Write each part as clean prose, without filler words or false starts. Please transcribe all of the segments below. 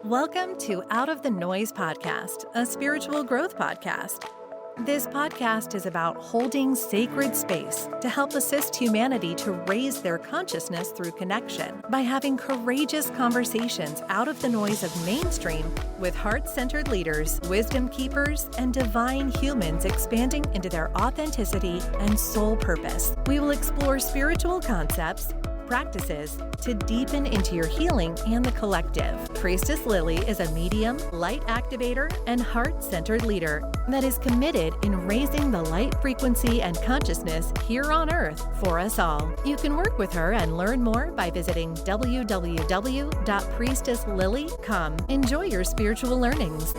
Welcome to Out of the Noise podcast, a spiritual growth podcast. This podcast is about holding sacred space to help assist humanity to raise their consciousness through connection by having courageous conversations out of the noise of mainstream with heart-centered leaders, wisdom keepers, and divine humans expanding into their authenticity and soul purpose. We will explore spiritual concepts, practices to deepen into your healing and the collective. Priestess Lilly is a medium, light activator, and heart-centered leader that is committed in raising the light frequency and consciousness here on Earth for us all. You can work with her and learn more by visiting www.priestesslilly.com. Enjoy your spiritual learnings.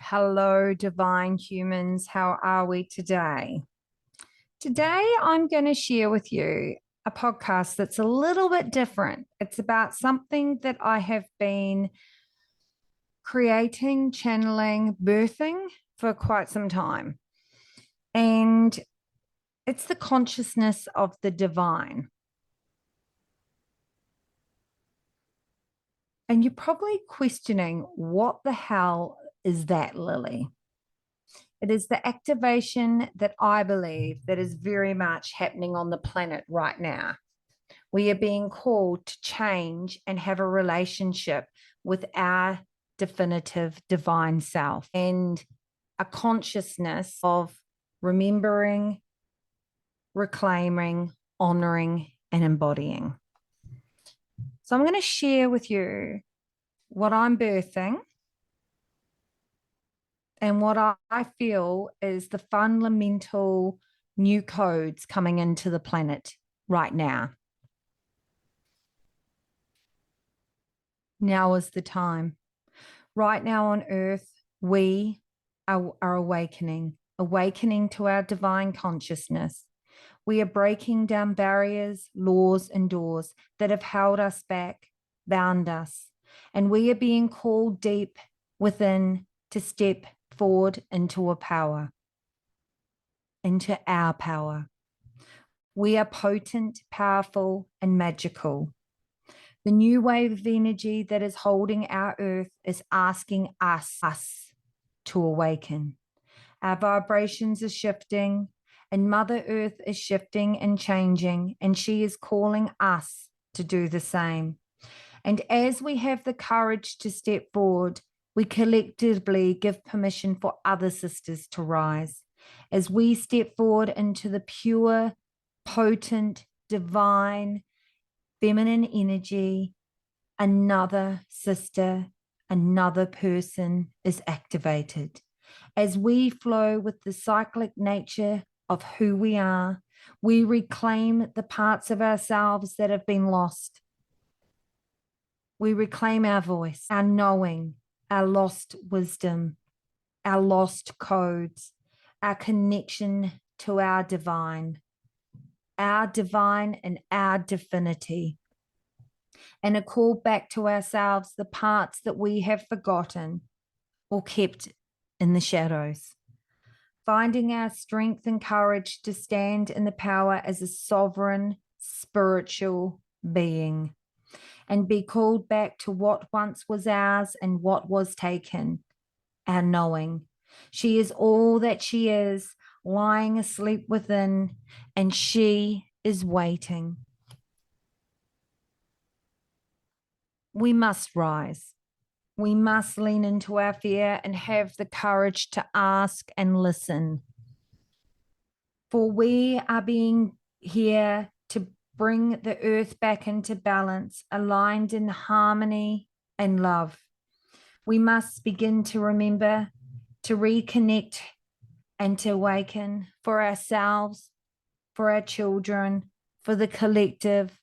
Hello, divine humans. How are we today? Today, I'm going to share with you a podcast that's a little bit different. It's about something that I have been creating, channeling, birthing for quite some time. And it's the consciousness of the divine. And you're probably questioning, what the hell is that, Lily? It is the activation that I believe that is very much happening on the planet right now. We are being called to change and have a relationship with our definitive divine self and a consciousness of remembering, reclaiming, honoring, and embodying. So I'm going to share with you what I'm birthing and what I feel is the fundamental new codes coming into the planet right now. Now is the time. Right now on Earth, we are awakening to our divine consciousness. We are breaking down barriers, laws, and doors that have held us back, bound us, and we are being called deep within to step forward into our power. We are potent, powerful, and magical. The new wave of energy that is holding our earth is asking us to awaken. Our vibrations are shifting, and Mother Earth is shifting and changing, and she is calling us to do the same. And as we have the courage to step forward, we collectively give permission for other sisters to rise. As we step forward into the pure, potent, divine, feminine energy, another sister, another person is activated. As we flow with the cyclic nature of who we are, we reclaim the parts of ourselves that have been lost. We reclaim our voice, our knowing, our lost wisdom, our lost codes, our connection to our divine and our divinity, and a call back to ourselves the parts that we have forgotten or kept in the shadows. Finding our strength and courage to stand in the power as a sovereign spiritual being and be called back to what once was ours and what was taken, our knowing. She is all that she is, lying asleep within, and she is waiting. We must rise. We must lean into our fear and have the courage to ask and listen. For we are being here to bring the earth back into balance, aligned in harmony and love. We must begin to remember, to reconnect, and to awaken for ourselves, for our children, for the collective,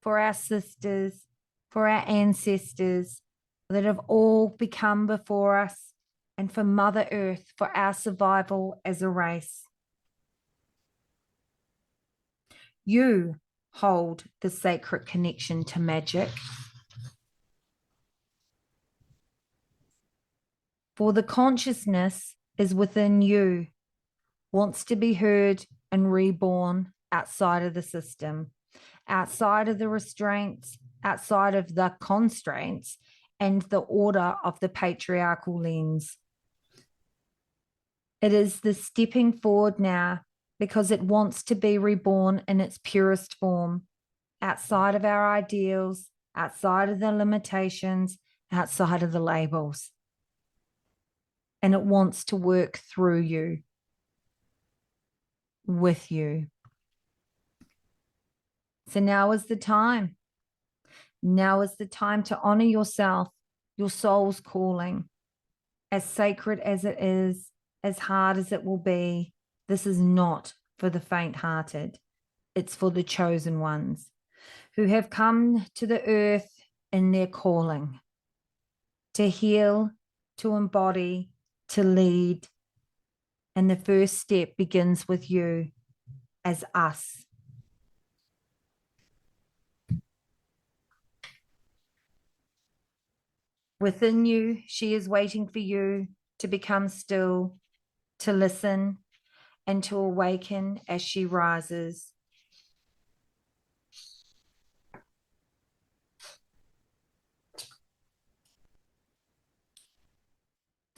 for our sisters, for our ancestors that have all become before us and for Mother Earth, for our survival as a race. You hold the sacred connection to magic. For the consciousness is within you, wants to be heard and reborn outside of the system, outside of the restraints, outside of the constraints, and the order of the patriarchal lens. It is the stepping forward now because it wants to be reborn in its purest form, outside of our ideals, outside of the limitations, outside of the labels. And it wants to work through you, with you. So now is the time. Now is the time to honor yourself, your soul's calling. As sacred as it is, as hard as it will be, this is not for the faint-hearted. It's for the chosen ones who have come to the earth in their calling, to heal, to embody, to lead. And the first step begins with you as us. Within you, she is waiting for you to become still, to listen, and to awaken as she rises.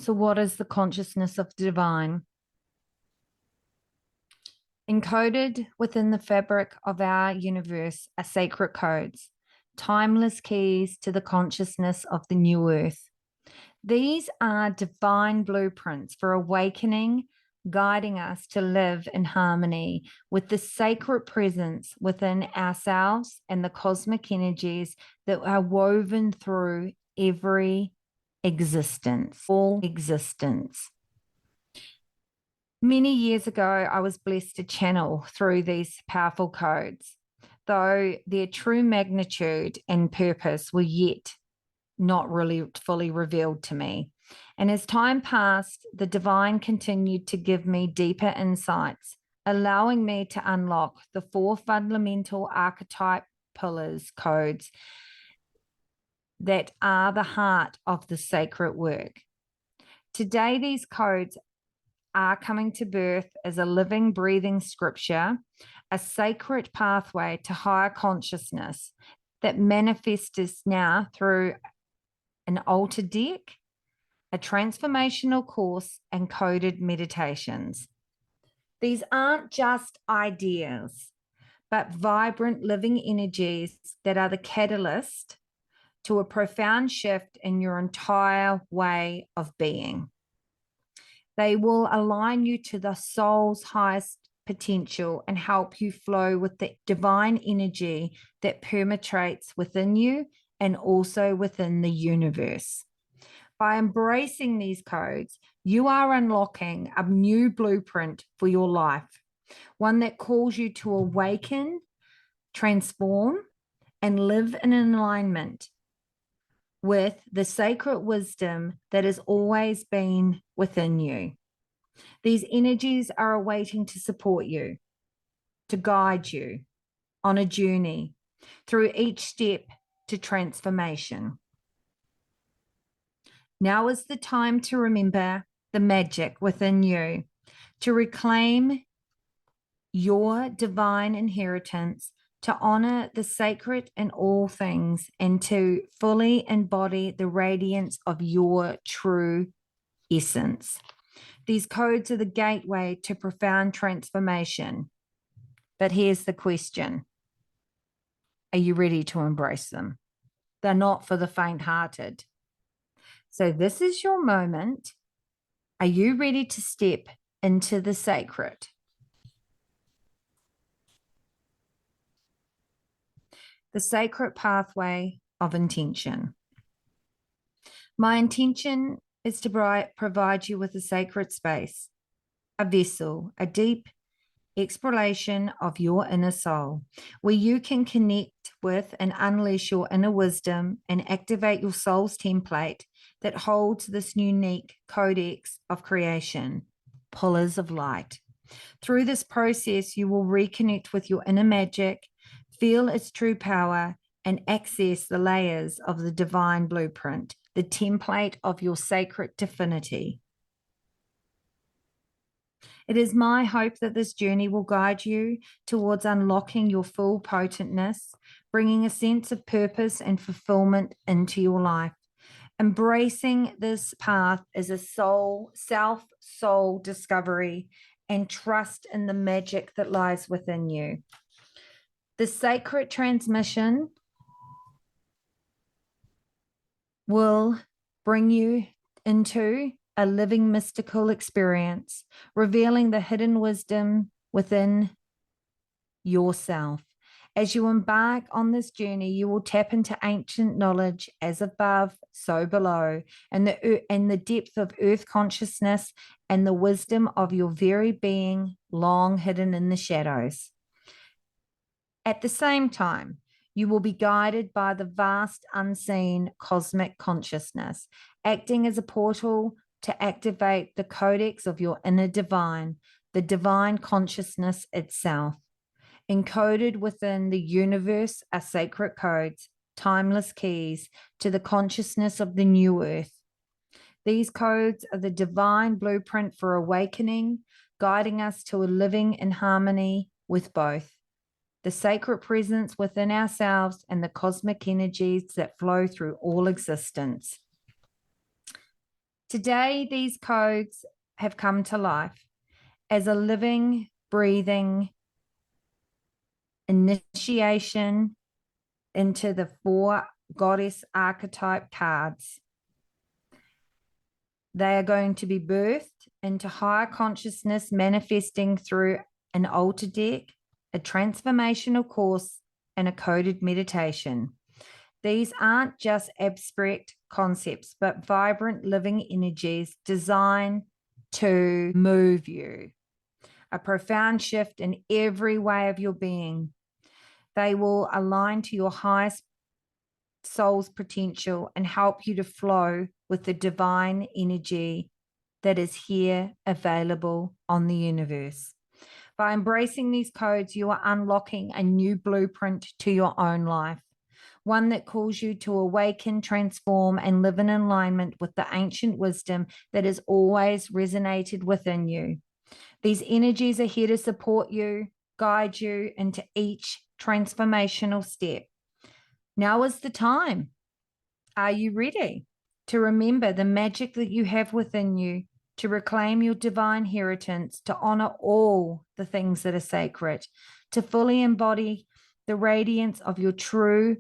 So, what is the consciousness of the divine? Encoded within the fabric of our universe are sacred codes, timeless keys to the consciousness of the new earth. These are divine blueprints for awakening, guiding us to live in harmony with the sacred presence within ourselves and the cosmic energies that are woven through every existence, all existence. Many years ago, I was blessed to channel through these powerful codes, though their true magnitude and purpose were yet not really fully revealed to me. And as time passed, the divine continued to give me deeper insights, allowing me to unlock the 4 fundamental archetype pillars codes that are the heart of the sacred work. Today, these codes are coming to birth as a living, breathing scripture, a sacred pathway to higher consciousness that manifests now through an altar deck, a transformational course, and coded meditations. These aren't just ideas, but vibrant living energies that are the catalyst to a profound shift in your entire way of being. They will align you to the soul's highest potential and help you flow with the divine energy that permeates within you and also within the universe. By embracing these codes, you are unlocking a new blueprint for your life, one that calls you to awaken, transform, and live in alignment with the sacred wisdom that has always been within you. These energies are awaiting to support you, to guide you on a journey through each step to transformation. Now is the time to remember the magic within you, to reclaim your divine inheritance, to honor the sacred in all things, and to fully embody the radiance of your true essence. These codes are the gateway to profound transformation. But here's the question. Are you ready to embrace them? They're not for the faint-hearted. So this is your moment. Are you ready to step into the sacred? The sacred pathway of intention. My intention is to provide you with a sacred space, a vessel, a deep exploration of your inner soul, where you can connect with and unleash your inner wisdom and activate your soul's template that holds this unique codex of creation, pillars of light. Through this process, you will reconnect with your inner magic, feel its true power, and access the layers of the divine blueprint, the template of your sacred divinity. It is my hope that this journey will guide you towards unlocking your full potentness, bringing a sense of purpose and fulfillment into your life. Embracing this path is a soul discovery and trust in the magic that lies within you. The sacred transmission will bring you into a living mystical experience, revealing the hidden wisdom within yourself. As you embark on this journey, you will tap into ancient knowledge as above, so below, and the depth of earth consciousness and the wisdom of your very being long hidden in the shadows. At the same time, you will be guided by the vast unseen cosmic consciousness, acting as a portal to activate the codex of your inner divine, the divine consciousness itself. Encoded within the universe are sacred codes, timeless keys to the consciousness of the new earth. These codes are the divine blueprint for awakening, guiding us to a living in harmony with both the sacred presence within ourselves and the cosmic energies that flow through all existence. Today, these codes have come to life as a living, breathing initiation into the 4 goddess archetype cards. They are going to be birthed into higher consciousness, manifesting through an altar deck, a transformational course, and a coded meditation. These aren't just abstract concepts, but vibrant living energies designed to move you. A profound shift in every way of your being. They will align to your highest soul's potential and help you to flow with the divine energy that is here available on the universe. By embracing these codes, you are unlocking a new blueprint to your own life, one that calls you to awaken, transform, and live in alignment with the ancient wisdom that has always resonated within you. These energies are here to support you, guide you into each transformational step. Now is the time. Are you ready to remember the magic that you have within you, to reclaim your divine inheritance, to honor all the things that are sacred, to fully embody the radiance of your true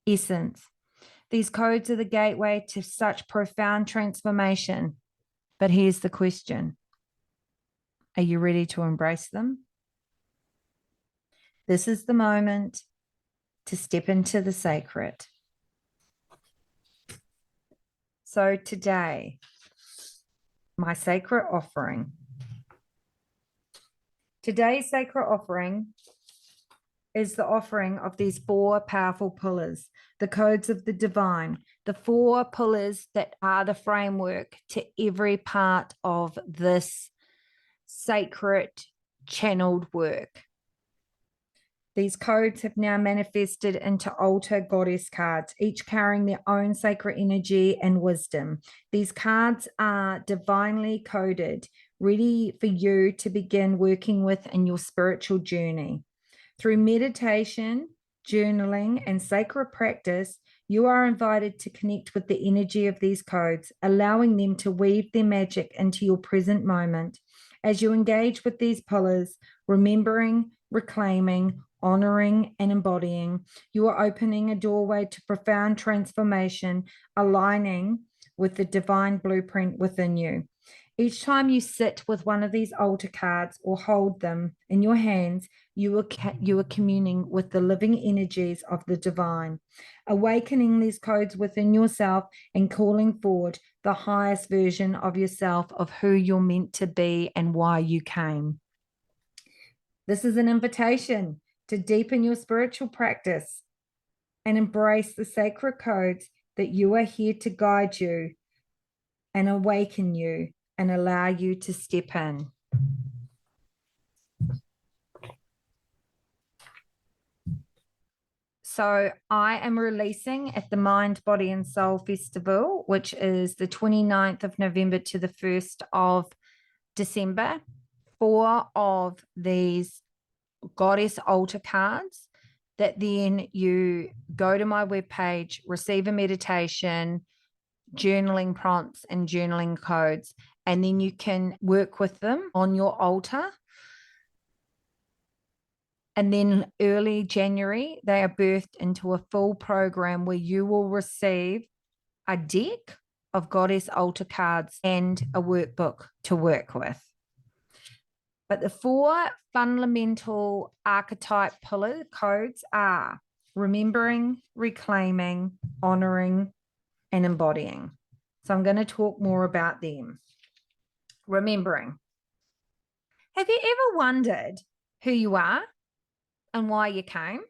essence? These codes are the gateway to such profound transformation. But here's the question. Are you ready to embrace them? This is the moment to step into the sacred. So today, my sacred offering. Today's sacred offering is the offering of these 4 powerful pillars, the codes of the divine, the 4 pillars that are the framework to every part of this sacred channeled work. These codes have now manifested into altar goddess cards, each carrying their own sacred energy and wisdom. These cards are divinely coded, ready for you to begin working with in your spiritual journey. Through meditation, journaling, and sacred practice, you are invited to connect with the energy of these codes, allowing them to weave their magic into your present moment. As you engage with these pillars, remembering, reclaiming, honoring, and embodying, you are opening a doorway to profound transformation, aligning with the divine blueprint within you. Each time you sit with one of these altar cards or hold them in your hands, you are communing with the living energies of the divine, awakening these codes within yourself and calling forward the highest version of yourself, of who you're meant to be and why you came. This is an invitation to deepen your spiritual practice and embrace the sacred codes that you are here to guide you and awaken you and allow you to step in. So I am releasing at the Mind, Body and Soul Festival, which is the 29th of November to the 1st of December, 4 of these goddess altar cards that then you go to my webpage, receive a meditation, journaling prompts and journaling codes, and then you can work with them on your altar. And then early January, they are birthed into a full program where you will receive a deck of goddess altar cards and a workbook to work with. But the 4 fundamental archetype pillar codes are remembering, reclaiming, honoring, and embodying. So I'm going to talk more about them. Remembering. Have you ever wondered who you are and why you came?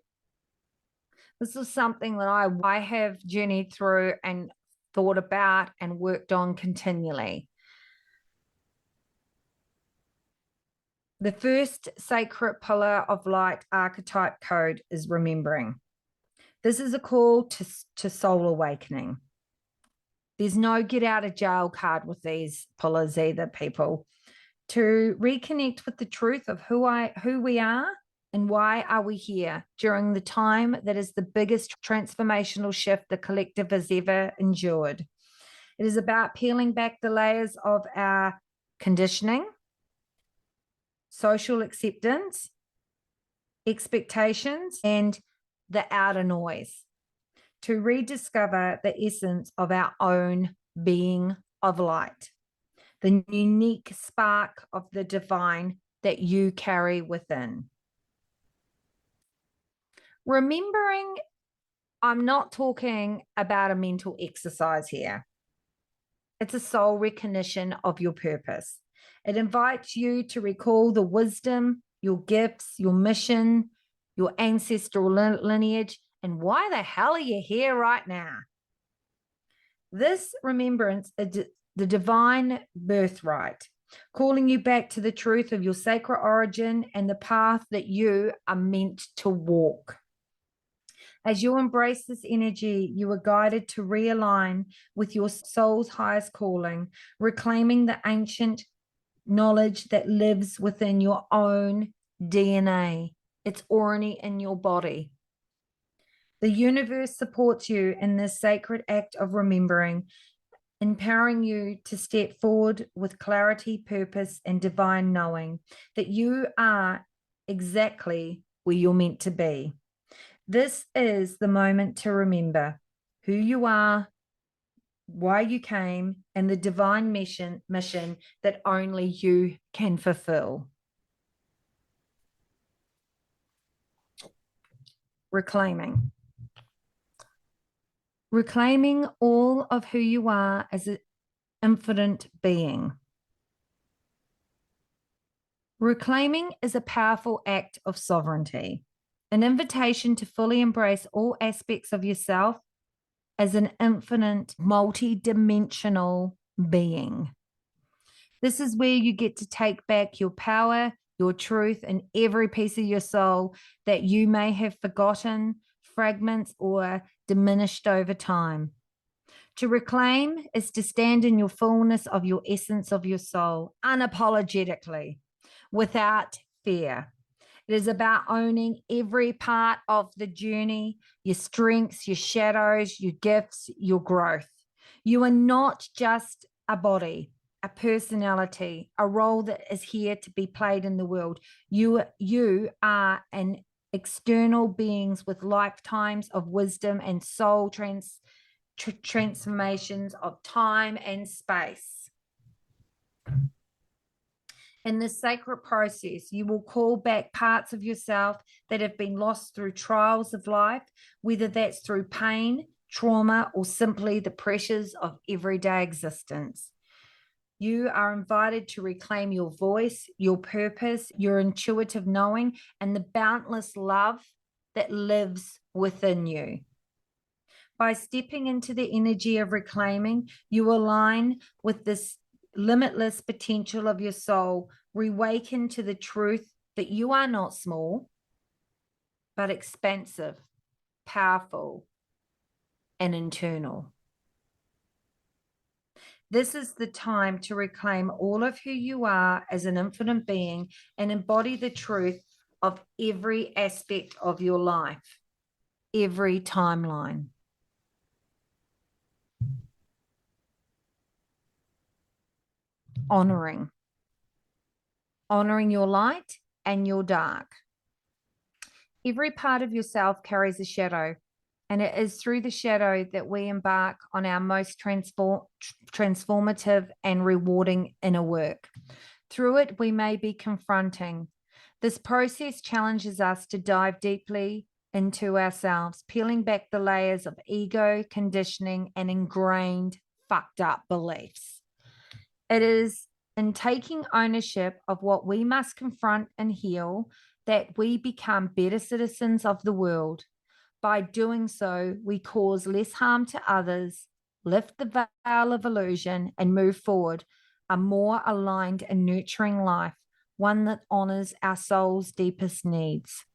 This is something that I have journeyed through and thought about and worked on continually. The first sacred pillar of light archetype code is remembering. This is a call to soul awakening. There's no get out of jail card with these pillars either, people. To reconnect with the truth of who we are and why are we here during the time that is the biggest transformational shift the collective has ever endured. It is about peeling back the layers of our conditioning, social acceptance, expectations, and the outer noise to rediscover the essence of our own being of light, the unique spark of the divine that you carry within. Remembering, I'm not talking about a mental exercise here. It's a soul recognition of your purpose. It invites you to recall the wisdom, your gifts, your mission, your ancestral lineage, and why the hell are you here right now? This remembrance is the divine birthright, calling you back to the truth of your sacred origin and the path that you are meant to walk. As you embrace this energy, you are guided to realign with your soul's highest calling, reclaiming the ancient knowledge that lives within your own DNA. It's already in your body. The universe supports you in this sacred act of remembering, empowering you to step forward with clarity, purpose, and divine knowing that you are exactly where you're meant to be. This is the moment to remember who you are, why you came, and the divine mission that only you can fulfill. Reclaiming. Reclaiming all of who you are as an infinite being. Reclaiming is a powerful act of sovereignty, an invitation to fully embrace all aspects of yourself as an infinite, multi-dimensional being. This is where you get to take back your power, your truth, and every piece of your soul that you may have forgotten, fragments, or diminished over time. To reclaim is to stand in your fullness of your essence of your soul, unapologetically, without fear. It is about owning every part of the journey, your strengths, your shadows, your gifts, your growth. You are not just a body, a personality, a role that is here to be played in the world. You are an external beings with lifetimes of wisdom and soul transformations of time and space. In this sacred process, you will call back parts of yourself that have been lost through trials of life, whether that's through pain, trauma, or simply the pressures of everyday existence. You are invited to reclaim your voice, your purpose, your intuitive knowing, and the boundless love that lives within you. By stepping into the energy of reclaiming, you align with this limitless potential of your soul, reawaken to the truth that you are not small, but expansive, powerful, and internal. This is the time to reclaim all of who you are as an infinite being and embody the truth of every aspect of your life, every timeline. Honoring your light and your dark. Every part of yourself carries a shadow, and it is through the shadow that we embark on our most transformative and rewarding inner work. Through it, we may be confronting. This process challenges us to dive deeply into ourselves, peeling back the layers of ego, conditioning, and ingrained fucked up beliefs. It is in taking ownership of what we must confront and heal that we become better citizens of the world. By doing so, we cause less harm to others, lift the veil of illusion, and move forward a more aligned and nurturing life, one that honors our soul's deepest needs.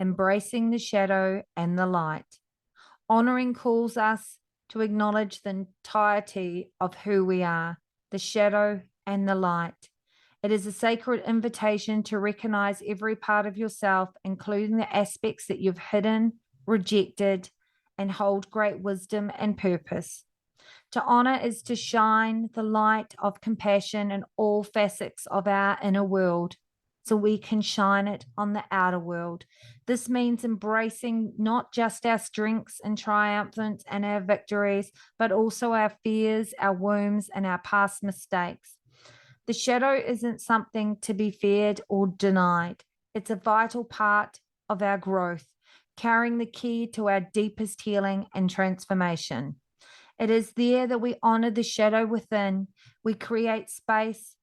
Embracing the shadow and the light. Honoring calls us to acknowledge the entirety of who we are, the shadow and the light. It is a sacred invitation to recognize every part of yourself, including the aspects that you've hidden, rejected, and hold great wisdom and purpose. To honor is to shine the light of compassion in all facets of our inner world, so we can shine it on the outer world. This means embracing not just our strengths and triumphs and our victories, but also our fears, our wounds, and our past mistakes. The shadow isn't something to be feared or denied. It's a vital part of our growth, carrying the key to our deepest healing and transformation. It is there that we honor the shadow within. We create space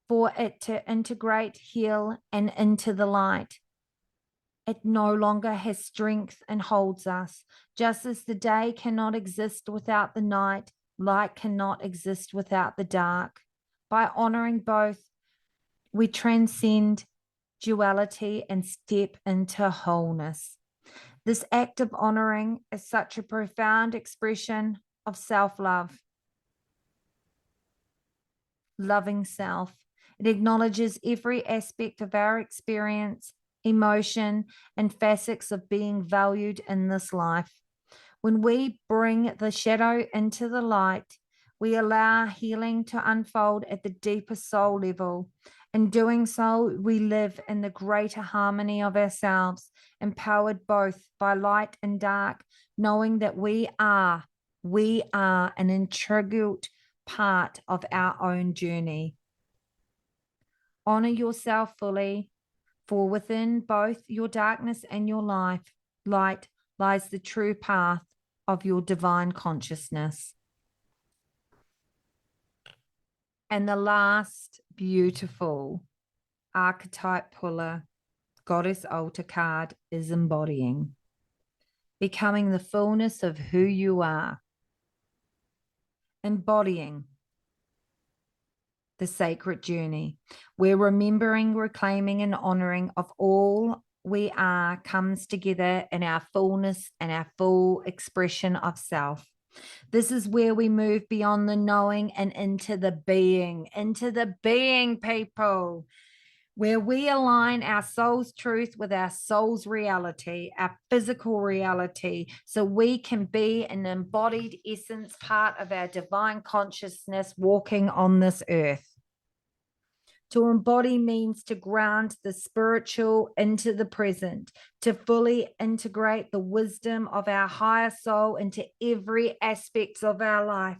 for it to integrate, heal, and into the light. It no longer has strength and holds us. Just as the day cannot exist without the night, light cannot exist without the dark. By honoring both, we transcend duality and step into wholeness. This act of honoring is such a profound expression of self-love. Loving self. It acknowledges every aspect of our experience, emotion, and facets of being valued in this life. When we bring the shadow into the light, we allow healing to unfold at the deepest soul level. In doing so, we live in the greater harmony of ourselves, empowered both by light and dark, knowing that we are an integral part of our own journey. Honor yourself fully, for within both your darkness and your light lies the true path of your divine consciousness. And the last beautiful archetype puller, goddess altar card, is embodying, becoming the fullness of who you are. Embodying the sacred journey, where remembering, reclaiming, and honoring of all we are comes together in our fullness and our full expression of self. This is where we move beyond the knowing and into the being, people, where we align our soul's truth with our soul's reality, our physical reality, so we can be an embodied essence, part of our divine consciousness walking on this earth. To embody means to ground the spiritual into the present, to fully integrate the wisdom of our higher soul into every aspect of our life.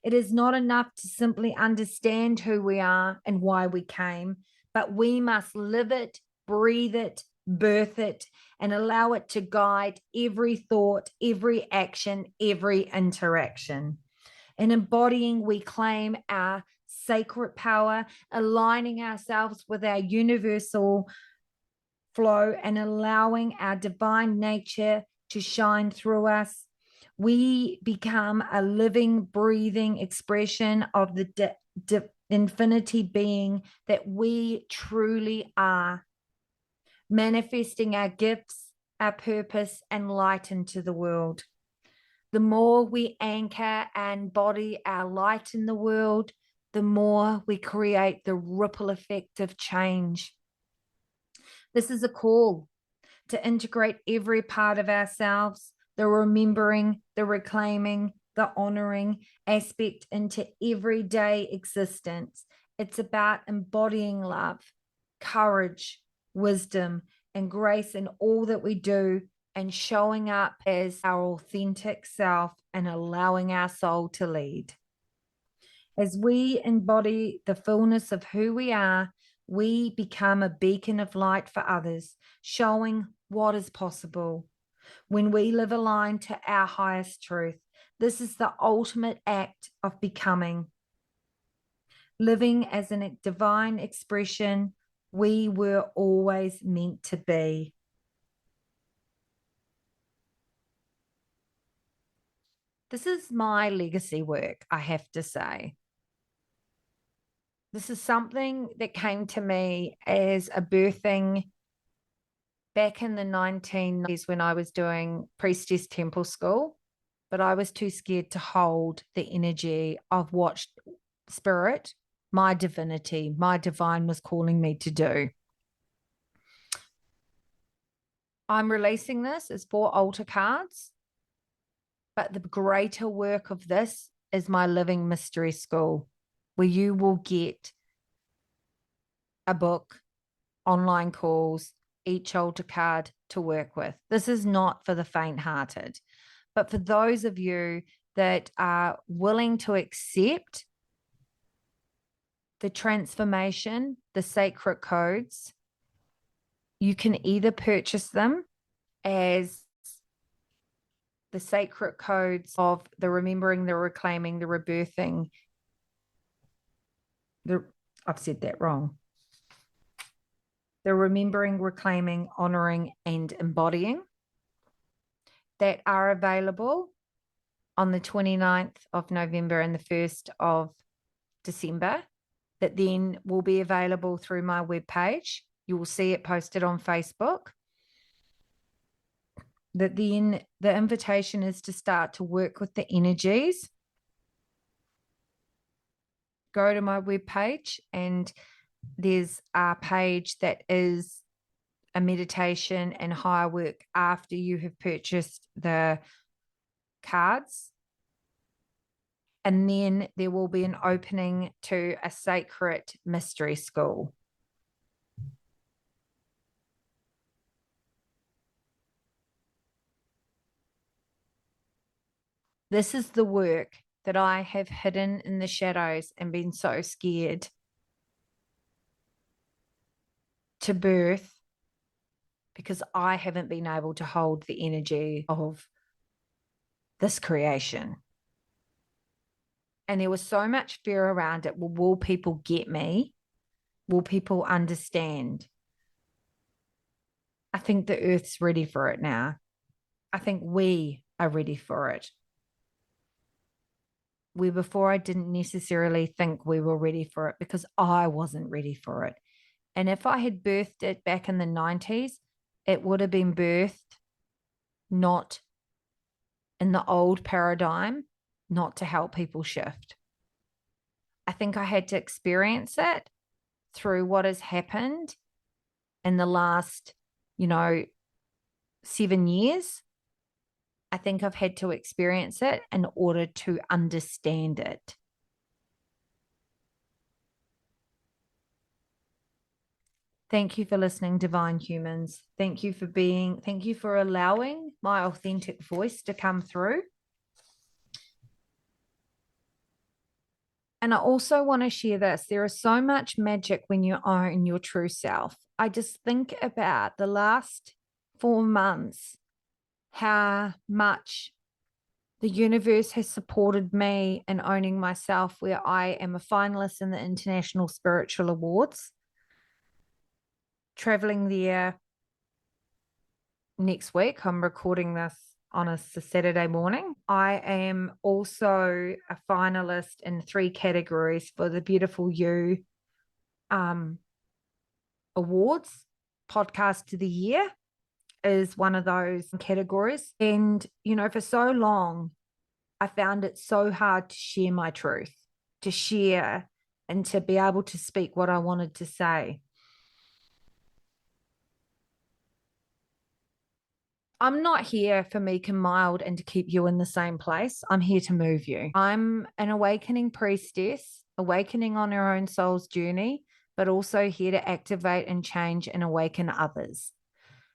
It is not enough to simply understand who we are and why we came, but we must live it, breathe it, birth it, and allow it to guide every thought, every action, every interaction. In embodying, we claim our sacred power, aligning ourselves with our universal flow and allowing our divine nature to shine through us, we become a living, breathing expression of the infinity being that we truly are, manifesting our gifts, our purpose, and light into the world. The more we anchor and embody our light in the world, the more we create the ripple effect of change. This is a call to integrate every part of ourselves, the remembering, the reclaiming, the honoring aspect into everyday existence. It's about embodying love, courage, wisdom, and grace in all that we do, and showing up as our authentic self and allowing our soul to lead. As we embody the fullness of who we are, we become a beacon of light for others, showing what is possible. When we live aligned to our highest truth, this is the ultimate act of becoming. Living as a divine expression we were always meant to be. This is my legacy work, I have to say. This is something that came to me as a birthing back in the 1990s when I was doing Priestess Temple School, but I was too scared to hold the energy of what spirit, my divinity, my divine was calling me to do. I'm releasing this as 4 altar cards, but the greater work of this is my living mystery school, where you will get a book, online calls, each altar card to work with. This is not for the faint-hearted, but for those of you that are willing to accept the transformation, the sacred codes. You can either purchase them as the sacred codes of the remembering, the reclaiming, the rebirthing. I've said that wrong. The remembering, reclaiming, honoring, and embodying that are available on the 29th of November and the 1st of December, that then will be available through my webpage. You will see it posted on Facebook. That then the invitation is to start to work with the energies. Go to my webpage and there's a page that is a meditation and higher work after you have purchased the cards. And then there will be an opening to a sacred mystery school. This is the work that I have hidden in the shadows and been so scared to birth, because I haven't been able to hold the energy of this creation. And there was so much fear around it. Well, will people get me? Will people understand? I think the earth's ready for it now. I think we are ready for it. Where before I didn't necessarily think we were ready for it because I wasn't ready for it. And if I had birthed it back in the 90s, it would have been birthed not in the old paradigm, not to help people shift. I think I had to experience it through what has happened in the last, 7 years. I think I've had to experience it in order to understand it. Thank you for listening, divine humans. Thank you for allowing my authentic voice to come through. And I also want to share this. There is so much magic when you own your true self. I just think about the last 4 months, how much the universe has supported me in owning myself, where I am a finalist in the International Spiritual Awards, traveling there next week. I'm recording this on a Saturday morning. I am also a finalist in 3 categories for the Beautiful You awards. Podcast of the Year is one of those categories. And, for so long, I found it so hard to share my truth, to share and to be able to speak what I wanted to say. I'm not here for meek and mild and to keep you in the same place. I'm here to move you. I'm an awakening priestess, awakening on our own soul's journey, but also here to activate and change and awaken others.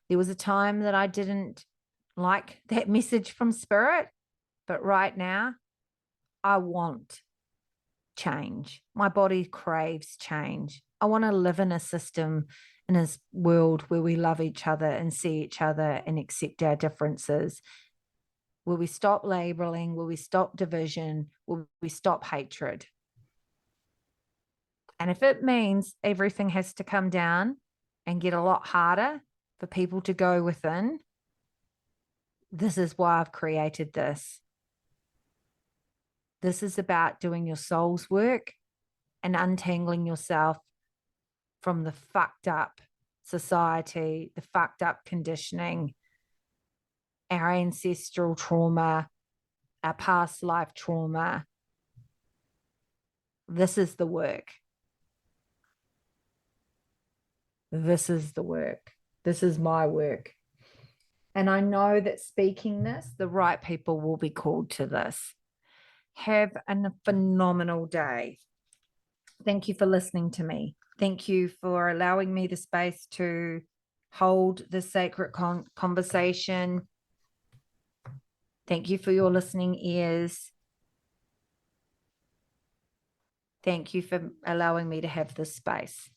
There was a time that I didn't like that message from Spirit, but right now I want change. My body craves change. I want to live in a system, in a world where we love each other and see each other and accept our differences, where we stop labeling, where we stop division, where we stop hatred. And if it means everything has to come down and get a lot harder for people to go within, this is why I've created this. This is about doing your soul's work and untangling yourself from the fucked up society, the fucked up conditioning, our ancestral trauma, our past life trauma. This is the work. This is the work. This is my work. And I know that speaking this, the right people will be called to this. Have a phenomenal day. Thank you for listening to me. Thank you for allowing me the space to hold this sacred conversation. Thank you for your listening ears. Thank you for allowing me to have this space.